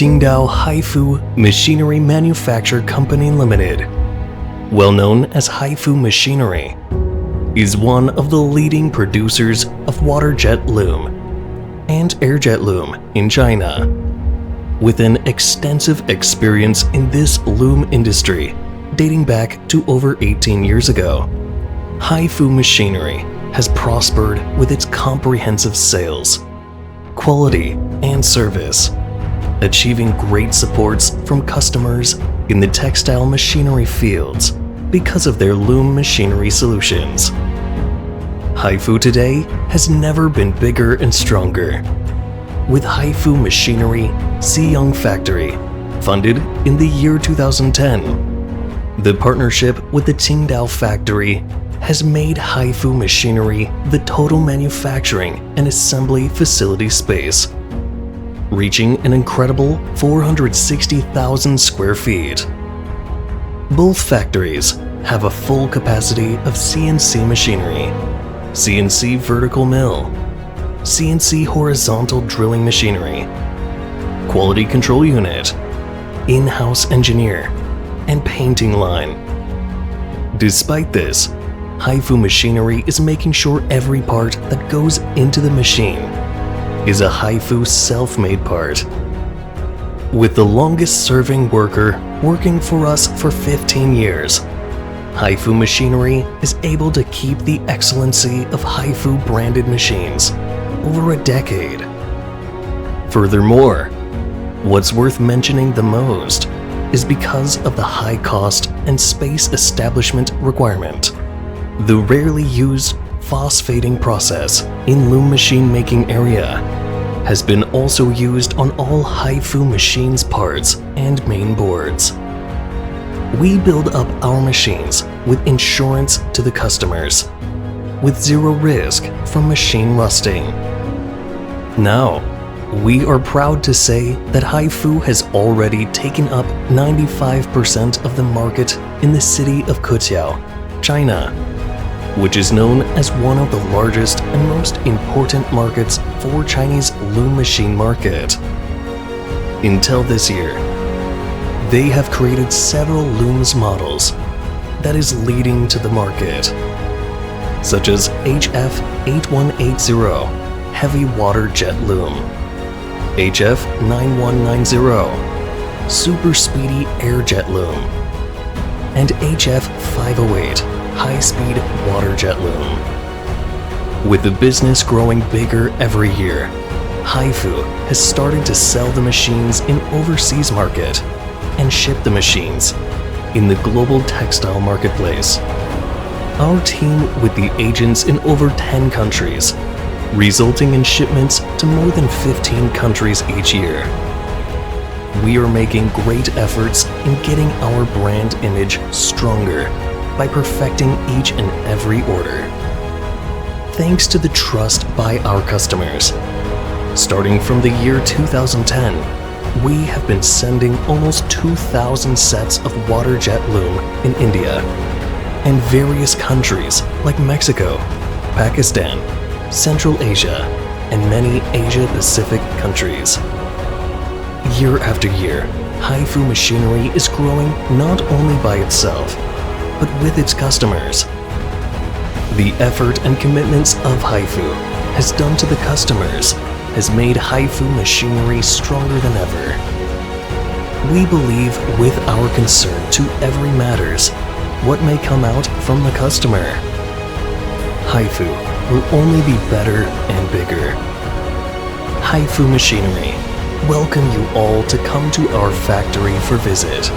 Qingdao Haifu Machinery Manufacture Company Limited, well known as Haifu Machinery, is one of the leading producers of water jet loom and air jet loom in China. With an extensive experience in this loom industry dating back to over 18 years ago, Haifu Machinery has prospered with its comprehensive sales, quality, and service, achieving great supports from customers in the textile machinery fields because of their loom machinery solutions. Haifu today has never been bigger and stronger. With Haifu Machinery Xiyang Factory, funded in the year 2010, the partnership with the Qingdao factory has made Haifu Machinery the total manufacturing and assembly facility space, reaching an incredible 460,000 square feet. Both factories have a full capacity of CNC machinery, CNC vertical mill, CNC horizontal drilling machinery, quality control unit, in-house engineer, and painting line. Despite this, Haifu Machinery is making sure every part that goes into the machine is a Haifu self-made part. With the longest-serving worker working for us for 15 years, Haifu Machinery is able to keep the excellency of Haifu branded machines over a decade. Furthermore, what's worth mentioning the most is because of the high cost and space establishment requirement. The rarely used phosphating process in loom machine making area has been also used on all Haifu machines parts and main boards. We build up our machines with insurance to the customers, with zero risk from machine rusting. Now, we are proud to say that Haifu has already taken up 95% of the market in the city of Qingdao, China, which is known as one of the largest and most important markets for Chinese loom machine market. Until this year, they have created several looms models that is leading to the market, such as HF8180 Heavy Water Jet Loom, HF9190 Super Speedy Air Jet Loom, and HF508 High-Speed Water Jet Loom. With the business growing bigger every year, Haifu has started to sell the machines in overseas market and ship the machines in the global textile marketplace. Our team with the agents in over 10 countries, resulting in shipments to more than 15 countries each year. We are making great efforts in getting our brand image stronger by perfecting each and every order. Thanks to the trust by our customers, starting from the year 2010, we have been sending almost 2,000 sets of water jet loom in India and various countries like Mexico, Pakistan, Central Asia, and many Asia-Pacific countries. Year after year, Haifu Machinery is growing not only by itself, but with its customers. The effort and commitments of Haifu has done to the customers has made Haifu Machinery stronger than ever. We believe with our concern to every matters what may come out from the customer. Haifu will only be better and bigger. Haifu Machinery welcome you all to come to our factory for visit.